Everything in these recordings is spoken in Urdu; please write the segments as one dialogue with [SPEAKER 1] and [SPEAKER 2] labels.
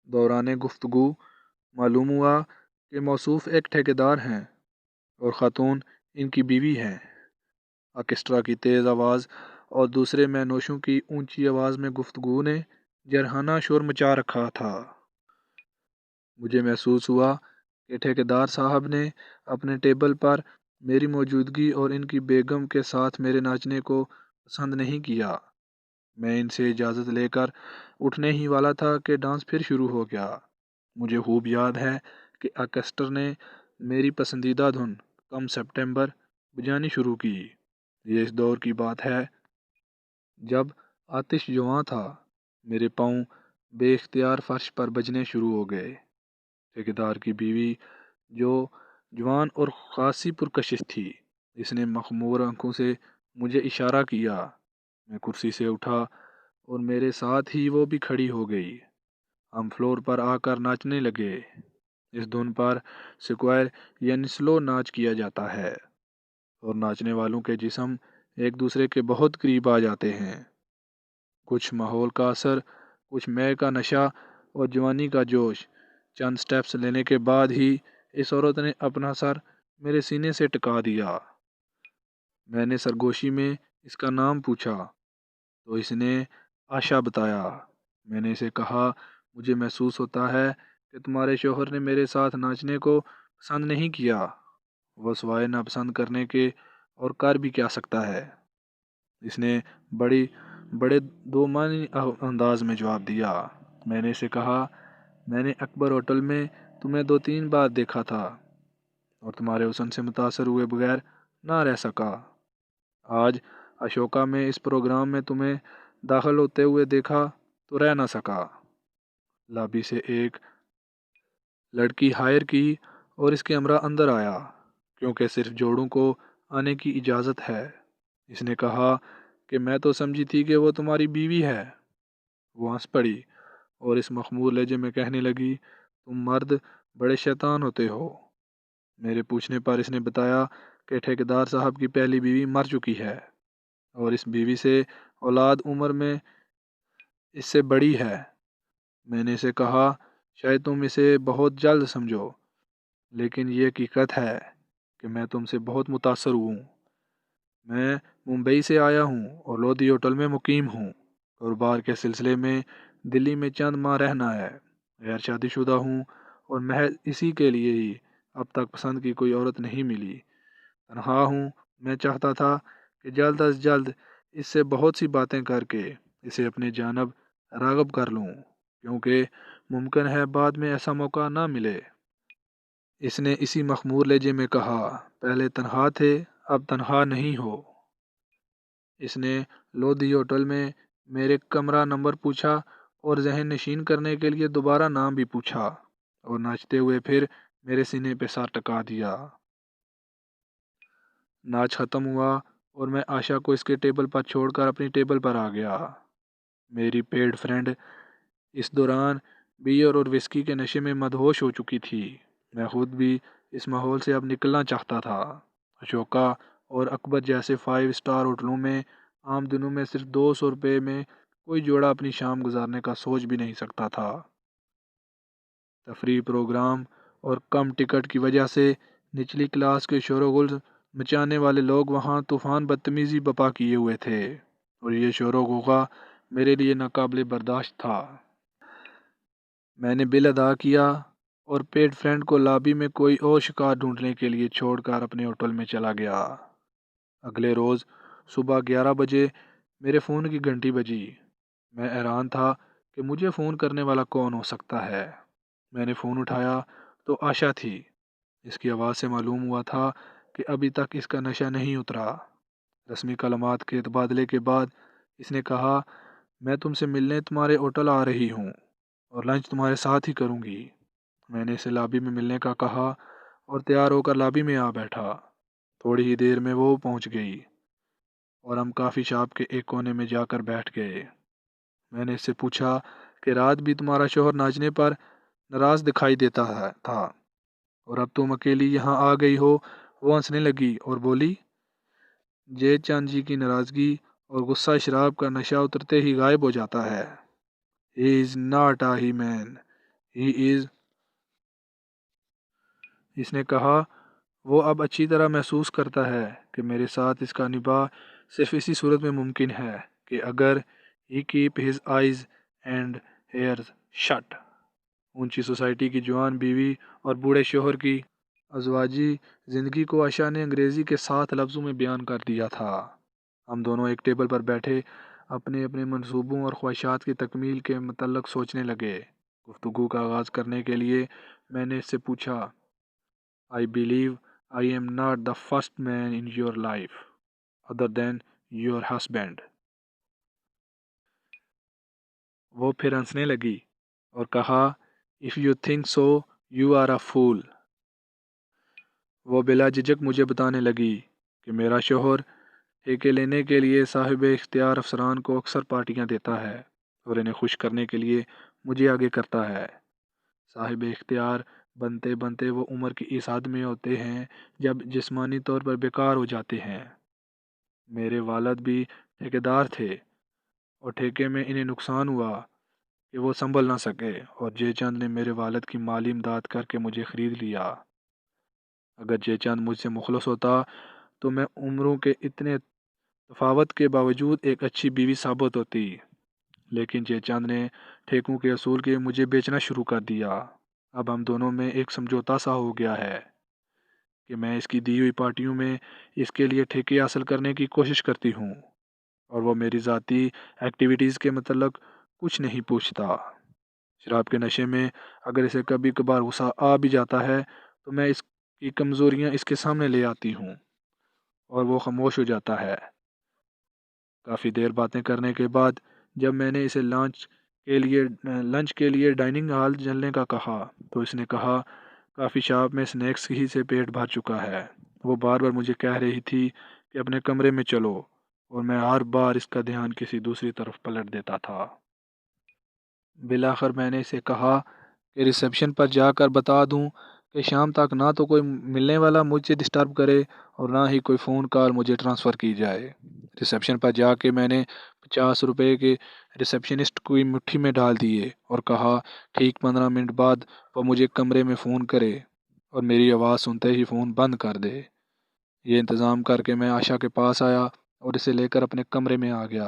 [SPEAKER 1] دوران گفتگو معلوم ہوا کہ موصوف ایک ٹھیکیدار ہیں اور خاتون ان کی بیوی ہیں۔ آرکیسٹرا کی تیز آواز اور دوسرے مینوشوں کی اونچی آواز میں گفتگو نے جرحانہ شور مچا رکھا تھا۔ مجھے محسوس ہوا کہ ٹھیکیدار صاحب نے اپنے ٹیبل پر میری موجودگی اور ان کی بیگم کے ساتھ میرے ناچنے کو پسند نہیں کیا۔ میں ان سے اجازت لے کر اٹھنے ہی والا تھا کہ ڈانس پھر شروع ہو گیا۔ مجھے خوب یاد ہے کہ آرکیسٹرا نے میری پسندیدہ دھن کم سپٹمبر بجانی شروع کی۔ یہ اس دور کی بات ہے جب آتش جواں تھا۔ میرے پاؤں بے اختیار فرش پر بجنے شروع ہو گئے۔ ٹھیکیدار کی بیوی جو جوان اور خاصی پرکشش تھی، اس نے مخمور آنکھوں سے مجھے اشارہ کیا۔ میں کرسی سے اٹھا اور میرے ساتھ ہی وہ بھی کھڑی ہو گئی۔ ہم فلور پر آ کر ناچنے لگے۔ اس دھن پر سکوائر یعنی سلو ناچ کیا جاتا ہے اور ناچنے والوں کے جسم ایک دوسرے کے بہت قریب آ جاتے ہیں۔ کچھ ماحول کا اثر، کچھ مے کا نشہ اور جوانی کا جوش۔ چند سٹیپس لینے کے بعد ہی اس عورت نے اپنا سر میرے سینے سے ٹکا دیا۔ میں نے سرگوشی میں اس کا نام پوچھا تو اس نے آشا بتایا۔ میں نے اسے کہا، مجھے محسوس ہوتا ہے کہ تمہارے شوہر نے میرے ساتھ ناچنے کو پسند نہیں کیا۔ وہ سوائے ناپسند کرنے کے اور کر بھی کیا سکتا ہے؟ اس نے بڑے دو معنی انداز میں جواب دیا۔ میں نے اسے کہا، میں نے اکبر ہوٹل میں تمہیں 2-3 بار دیکھا تھا اور تمہارے حسن سے متاثر ہوئے بغیر نہ رہ سکا۔ آج اشوکا میں اس پروگرام میں تمہیں داخل ہوتے ہوئے دیکھا تو رہ نہ سکا۔ لابی سے ایک لڑکی ہائر کی اور اس کے ہمراہ اندر آیا کیونکہ صرف جوڑوں کو آنے کی اجازت ہے۔ اس نے کہا کہ میں تو سمجھی تھی کہ وہ تمہاری بیوی ہے۔ وہ ہنس پڑی اور اس مخمور لہجے میں کہنے لگی، تم مرد بڑے شیطان ہوتے ہو۔ میرے پوچھنے پر اس نے بتایا کہ ٹھیکیدار صاحب کی پہلی بیوی مر چکی ہے اور اس بیوی سے اولاد عمر میں اس سے بڑی ہے۔ میں نے اسے کہا، شاید تم اسے بہت جلد سمجھو، لیکن یہ حقیقت ہے کہ میں تم سے بہت متاثر ہوں۔ میں ممبئی سے آیا ہوں اور لودھی ہوٹل میں مقیم ہوں۔ کاروبار کے سلسلے میں دلی میں چند ماہ رہنا ہے۔ غیر شادی شدہ ہوں اور محض اسی کے لیے ہی اب تک پسند کی کوئی عورت نہیں ملی۔ تنہا ہوں۔ میں چاہتا تھا کہ جلد از جلد اس سے بہت سی باتیں کر کے اسے اپنے جانب راغب کر لوں، کیونکہ ممکن ہے بعد میں ایسا موقع نہ ملے۔ اس نے اسی مخمور لہجے میں کہا، پہلے تنہا تھے، اب تنہا نہیں ہو۔ اس نے لودھی ہوٹل میں میرے کمرہ نمبر پوچھا اور ذہن نشین کرنے کے لیے دوبارہ نام بھی پوچھا اور ناچتے ہوئے پھر میرے سینے پہ سر ٹکا دیا۔ ناچ ختم ہوا اور میں آشا کو اس کے ٹیبل پر چھوڑ کر اپنی ٹیبل پر آ گیا۔ میری پیڈ فرینڈ اس دوران بیئر اور وسکی کے نشے میں مدہوش ہو چکی تھی۔ میں خود بھی اس ماحول سے اب نکلنا چاہتا تھا۔ اشوکا اور اکبر جیسے 5 اسٹار ہوٹلوں میں عام دنوں میں صرف 200 روپے میں کوئی جوڑا اپنی شام گزارنے کا سوچ بھی نہیں سکتا تھا۔ تفریح پروگرام اور کم ٹکٹ کی وجہ سے نچلی کلاس کے شور و غل مچانے والے لوگ وہاں طوفان بدتمیزی بپا کیے ہوئے تھے اور یہ شور و غوغا میرے لیے ناقابل برداشت تھا۔ میں نے بل ادا کیا اور پیڈ فرینڈ کو لابی میں کوئی اور شکار ڈھونڈنے کے لیے چھوڑ کر اپنے ہوٹل میں چلا گیا۔ اگلے روز صبح 11 بجے میرے فون کی گھنٹی بجی۔ میں حیران تھا کہ مجھے فون کرنے والا کون ہو سکتا ہے۔ میں نے فون اٹھایا تو آشا تھی۔ اس کی آواز سے معلوم ہوا تھا کہ ابھی تک اس کا نشہ نہیں اترا۔ رسمی کلمات کے تبادلے کے بعد اس نے کہا، میں تم سے ملنے تمہارے ہوٹل آ رہی ہوں اور لنچ تمہارے ساتھ ہی کروں گی۔ میں نے اسے لابی میں ملنے کا کہا اور تیار ہو کر لابی میں آ بیٹھا۔ تھوڑی ہی دیر میں وہ پہنچ گئی اور ہم کافی شاپ کے ایک کونے میں جا کر بیٹھ گئے۔ میں نے اس سے پوچھا کہ رات بھی تمہارا شوہر ناچنے پر ناراض دکھائی دیتا تھا اور اب تم اکیلی یہاں آ گئی ہو۔ وہ ہنسنے لگی اور بولی، جے چاند جی کی ناراضگی اور غصہ شراب کا نشہ اترتے ہی غائب ہو جاتا ہے۔ He is not a he man. ہی از اس نے کہا وہ اب اچھی طرح محسوس کرتا ہے کہ میرے ساتھ اس کا نباہ صرف اسی صورت میں ممکن ہے کہ اگر he keep his eyes and ears shut. اونچی سوسائٹی کی جوان بیوی اور بوڑھے شوہر کی ازواجی زندگی کو عائشہ نے انگریزی کے 7 لفظوں میں بیان کر دیا تھا۔ ہم دونوں ایک ٹیبل پر بیٹھے اپنے اپنے منصوبوں اور خواہشات کی تکمیل کے متعلق سوچنے لگے۔ گفتگو کا آغاز کرنے کے لیے میں نے اس سے پوچھا، I believe I am not the first man in your life other than your husband۔ وہ پھر ہنسنے لگی اور کہا، If you think so, you are a fool۔ وہ بلا جھجک مجھے بتانے لگی کہ میرا شوہر ٹھیکے لینے کے لیے صاحب اختیار افسران کو اکثر پارٹیاں دیتا ہے اور انہیں خوش کرنے کے لیے مجھے آگے کرتا ہے۔ صاحب اختیار بنتے بنتے وہ عمر کی اس حد میں ہوتے ہیں جب جسمانی طور پر بیکار ہو جاتے ہیں۔ میرے والد بھی ٹھیکیدار تھے اور ٹھیکے میں انہیں نقصان ہوا کہ وہ سنبھل نہ سکے اور جے چند نے میرے والد کی مالی امداد کر کے مجھے خرید لیا۔ اگر جے چند مجھ سے مخلص ہوتا تو میں عمروں کے اتنے تفاوت کے باوجود ایک اچھی بیوی ثابت ہوتی، لیکن جے چند نے ٹھیکوں کے اصول کے مجھے بیچنا شروع کر دیا۔ اب ہم دونوں میں ایک سمجھوتا سا ہو گیا ہے کہ میں اس کی دی ہوئی پارٹیوں میں اس کے لیے ٹھیکے حاصل کرنے کی کوشش کرتی ہوں اور وہ میری ذاتی ایکٹیویٹیز کے متعلق کچھ نہیں پوچھتا۔ شراب کے نشے میں اگر اسے کبھی کبھار غصہ آ بھی جاتا ہے تو میں اس کی کمزوریاں اس کے سامنے لے آتی ہوں اور وہ خاموش ہو جاتا ہے۔ کافی دیر باتیں کرنے کے بعد جب میں نے اسے لنچ کے لیے ڈائننگ ہال چلنے کا کہا تو اس نے کہا، کافی شاپ میں سنیکس ہی سے پیٹ بھر چکا ہے۔ وہ بار بار مجھے کہہ رہی تھی کہ اپنے کمرے میں چلو اور میں ہر بار اس کا دھیان کسی دوسری طرف پلٹ دیتا تھا۔ بالآخر میں نے اسے کہا کہ ریسیپشن پر جا کر بتا دوں کہ شام تک نہ تو کوئی ملنے والا مجھ سے ڈسٹرب کرے اور نہ ہی کوئی فون کال مجھے ٹرانسفر کی جائے۔ ریسیپشن پر جا کے میں نے 50 روپے کے ریسیپشنسٹ کو مٹھی میں ڈال دیے اور کہا ٹھیک 15 منٹ بعد وہ مجھے کمرے میں فون کرے اور میری آواز سنتے ہی فون بند کر دے۔ یہ انتظام کر کے میں عائشہ کے پاس آیا اور اسے لے کر اپنے کمرے میں آ گیا۔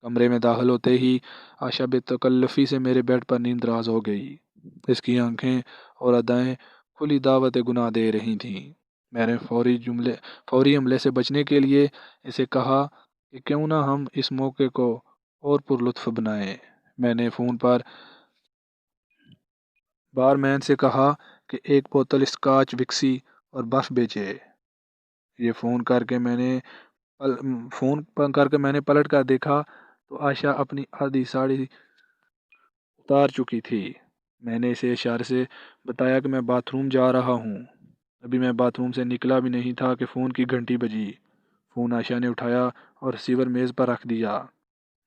[SPEAKER 1] کمرے میں داخل ہوتے ہی عائشہ بے تکلفی سے میرے بیڈ پر نیند راز ہو گئی۔ اس کی آنکھیں اور ادائیں کھلی دعوت گناہ دے رہی تھیں۔ میں نے فوری حملے سے بچنے کے لیے اسے کہا کہ کیوں نہ ہم اس موقع کو اور پرلطف بنائیں۔ میں نے فون پر بار مین سے کہا کہ ایک بوتل اسکاچ وکسی اور برف بیچے۔ یہ فون کر کے میں نے پلٹ کر دیکھا تو عائشہ اپنی آدھی ساڑی اتار چکی تھی۔ میں نے اسے اشارے سے بتایا کہ میں باتھ روم جا رہا ہوں۔ ابھی میں باتھ روم سے نکلا بھی نہیں تھا کہ فون کی گھنٹی بجی۔ فون عائشہ نے اٹھایا اور ریسیور میز پر رکھ دیا۔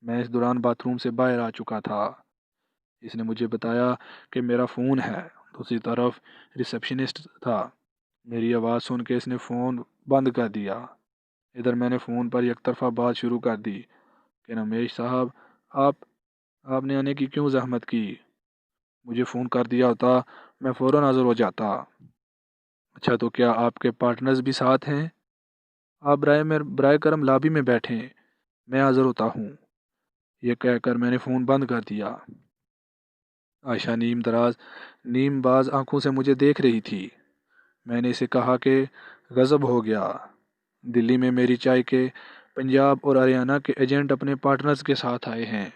[SPEAKER 1] میں اس دوران باتھ روم سے باہر آ چکا تھا۔ اس نے مجھے بتایا کہ میرا فون ہے۔ دوسری طرف ریسیپشنسٹ تھا۔ میری آواز سن کے اس نے فون بند کر دیا۔ ادھر میں نے فون پر یک طرفہ بات شروع کر دی کہ رمیش صاحب آپ نے آنے کی کیوں زحمت کی؟ مجھے فون کر دیا ہوتا میں فوراً حاضر ہو جاتا۔ اچھا تو کیا آپ کے پارٹنرز بھی ساتھ ہیں؟ آپ برائے کرم لابی میں بیٹھیں، میں حاضر ہوتا ہوں۔ یہ کہہ کر میں نے فون بند کر دیا۔ عائشہ نیم باز آنکھوں سے مجھے دیکھ رہی تھی۔ میں نے اسے کہا کہ غضب ہو گیا۔ دلی میں میری چائے کے پنجاب اور ہریانہ کے ایجنٹ اپنے پارٹنرز کے ساتھ آئے ہیں۔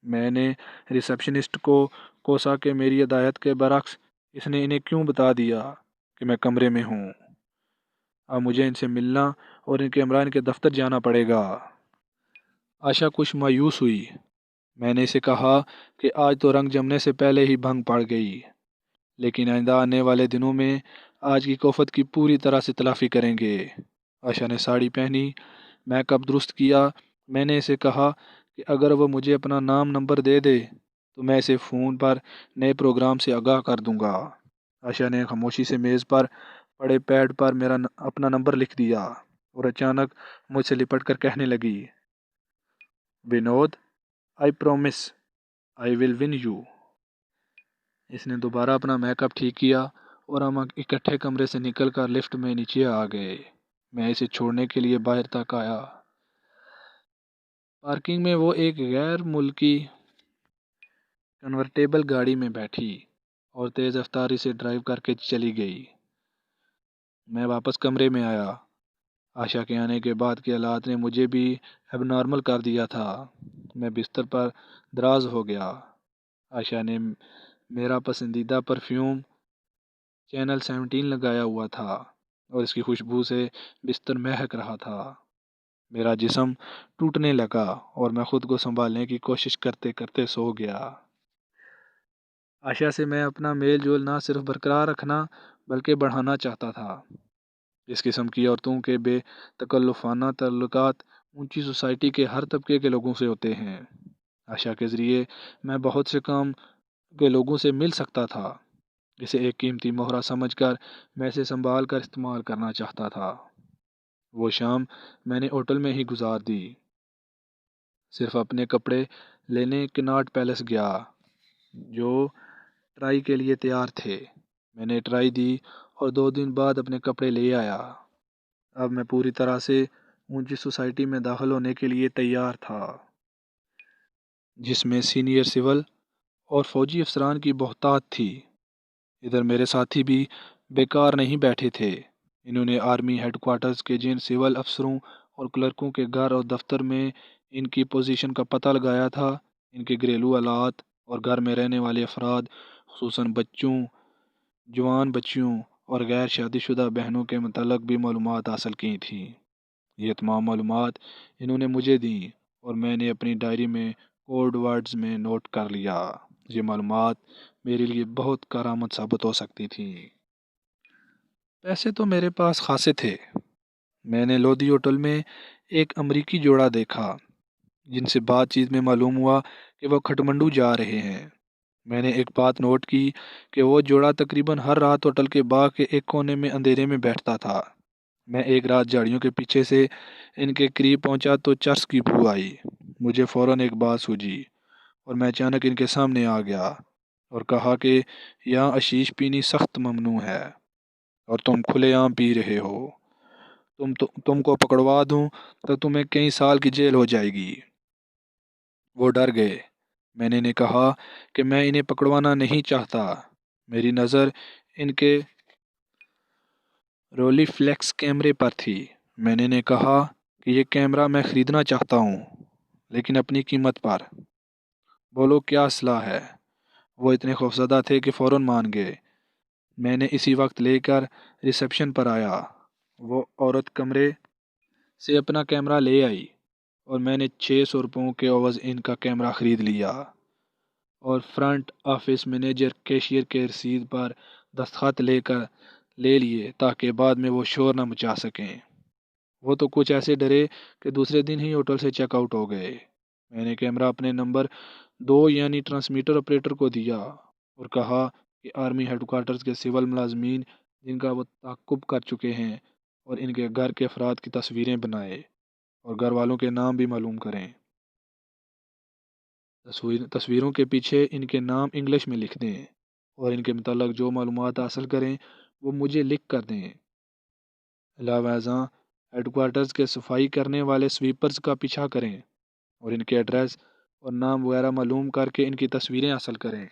[SPEAKER 1] میں نے ریسیپشنسٹ کو کوسا کہ میری ہدایت کے برعکس اس نے انہیں کیوں بتا دیا کہ میں کمرے میں ہوں۔ اب مجھے ان سے ملنا اور ان کے ہمراہ ان کے دفتر جانا پڑے گا۔ عائشہ کچھ مایوس ہوئی۔ میں نے اسے کہا کہ آج تو رنگ جمنے سے پہلے ہی بھنگ پڑ گئی، لیکن آئندہ آنے والے دنوں میں آج کی کوفت کی پوری طرح سے تلافی کریں گے۔ عائشہ نے ساڑی پہنی، میک اپ درست کیا۔ میں نے اسے کہا کہ اگر وہ مجھے اپنا نام نمبر دے دے تو میں اسے فون پر نئے پروگرام سے آگاہ کر دوں گا۔ عائشہ نے خاموشی سے میز پر پڑے پیڈ پر اپنا نمبر لکھ دیا اور اچانک مجھ سے لپٹ کر کہنے لگی، Vinod, I promise I will win you۔ اس نے دوبارہ اپنا میک اپ ٹھیک کیا اور ہم اکٹھے کمرے سے نکل کر لفٹ میں نیچے آ گئے۔ میں اسے چھوڑنے کے لیے باہر تک آیا۔ پارکنگ میں وہ ایک غیر ملکی کنورٹیبل گاڑی میں بیٹھی اور تیز رفتاری سے ڈرائیو کر کے چلی گئی۔ میں واپس کمرے میں آیا۔ آشا کے آنے کے بعد کے حالات نے مجھے بھی اب نارمل کر دیا تھا۔ میں بستر پر دراز ہو گیا۔ آشا نے میرا پسندیدہ پرفیوم چینل 17 لگایا ہوا تھا اور اس کی خوشبو سے بستر مہک رہا تھا۔ میرا جسم ٹوٹنے لگا اور میں خود کو سنبھالنے کی کوشش کرتے کرتے سو گیا۔ آشا سے میں اپنا میل جول نہ صرف برقرار رکھنا بلکہ بڑھانا چاہتا تھا۔ اس قسم کی عورتوں کے بے تکلفانہ تعلقات اونچی سوسائٹی کے ہر طبقے کے لوگوں سے ہوتے ہیں۔ آشا کے ذریعے میں بہت سے کام کے لوگوں سے مل سکتا تھا۔ اسے ایک قیمتی مہرہ سمجھ کر میں اسے سنبھال کر استعمال کرنا چاہتا تھا۔ وہ شام میں نے ہوٹل میں ہی گزار دی۔ صرف اپنے کپڑے لینے کناٹ پیلس گیا جو ٹرائی کے لیے تیار تھے۔ میں نے ٹرائی دی اور 2 دن بعد اپنے کپڑے لے آیا۔ اب میں پوری طرح سے اونچی سوسائٹی میں داخل ہونے کے لیے تیار تھا، جس میں سینئر سول اور فوجی افسران کی بہتات تھی۔ ادھر میرے ساتھی بھی بیکار نہیں بیٹھے تھے۔ انہوں نے آرمی ہیڈ کوارٹرز کے جن سول افسروں اور کلرکوں کے گھر اور دفتر میں ان کی پوزیشن کا پتہ لگایا تھا، ان کے گھریلو حالات اور گھر میں رہنے والے افراد خصوصاً بچوں، جوان بچیوں اور غیر شادی شدہ بہنوں کے متعلق بھی معلومات حاصل کی تھیں۔ یہ تمام معلومات انہوں نے مجھے دیں اور میں نے اپنی ڈائری میں کوڈ ورڈز میں نوٹ کر لیا۔ یہ معلومات میرے لیے بہت کارآمد ثابت ہو سکتی تھیں۔ پیسے تو میرے پاس خاصے تھے۔ میں نے لودھی ہوٹل میں ایک امریکی جوڑا دیکھا جن سے بات چیت میں معلوم ہوا کہ وہ کھٹمنڈو جا رہے ہیں۔ میں نے ایک بات نوٹ کی کہ وہ جوڑا تقریباً ہر رات ہوٹل کے باغ کے ایک کونے میں اندھیرے میں بیٹھتا تھا۔ میں ایک رات جھاڑیوں کے پیچھے سے ان کے قریب پہنچا تو چرس کی بو آئی۔ مجھے فوراً ایک بات سوجھی اور میں اچانک ان کے سامنے آ گیا اور کہا کہ یہاں حشیش پینی سخت ممنوع ہے اور تم کھلے عام پی رہے ہو۔ تم کو پکڑوا دوں تو تمہیں کئی سال کی جیل ہو جائے گی۔ وہ ڈر گئے۔ میں نے کہا کہ میں انہیں پکڑوانا نہیں چاہتا۔ میری نظر ان کے رولی فلیکس کیمرے پر تھی۔ میں نے کہا کہ یہ کیمرہ میں خریدنا چاہتا ہوں، لیکن اپنی قیمت پر۔ بولو کیا اصلاح ہے؟ وہ اتنے خوفزدہ تھے کہ فوراً مان گئے۔ میں نے اسی وقت لے کر ریسیپشن پر آیا۔ وہ عورت کمرے سے اپنا کیمرہ لے آئی اور میں نے 600 روپوں کے عوض ان کا کیمرہ خرید لیا اور فرنٹ آفس مینیجر کیشیئر کے رسید پر دستخط لے لیے تاکہ بعد میں وہ شور نہ مچا سکیں۔ وہ تو کچھ ایسے ڈرے کہ دوسرے دن ہی ہوٹل سے چیک آؤٹ ہو گئے۔ میں نے کیمرہ اپنے نمبر 2 یعنی ٹرانسمیٹر آپریٹر کو دیا اور کہا کہ آرمی ہیڈ کوارٹرز کے سول ملازمین جن کا وہ تعاقب کر چکے ہیں اور ان کے گھر کے افراد کی تصویریں بنائے اور گھر والوں کے نام بھی معلوم کریں۔ تصویروں کے پیچھے ان کے نام انگلش میں لکھ دیں اور ان کے متعلق جو معلومات حاصل کریں وہ مجھے لکھ کر دیں۔ علاوہ ازاں ہیڈ کوارٹرز کے صفائی کرنے والے سویپرز کا پیچھا کریں اور ان کے ایڈریس اور نام وغیرہ معلوم کر کے ان کی تصویریں حاصل کریں۔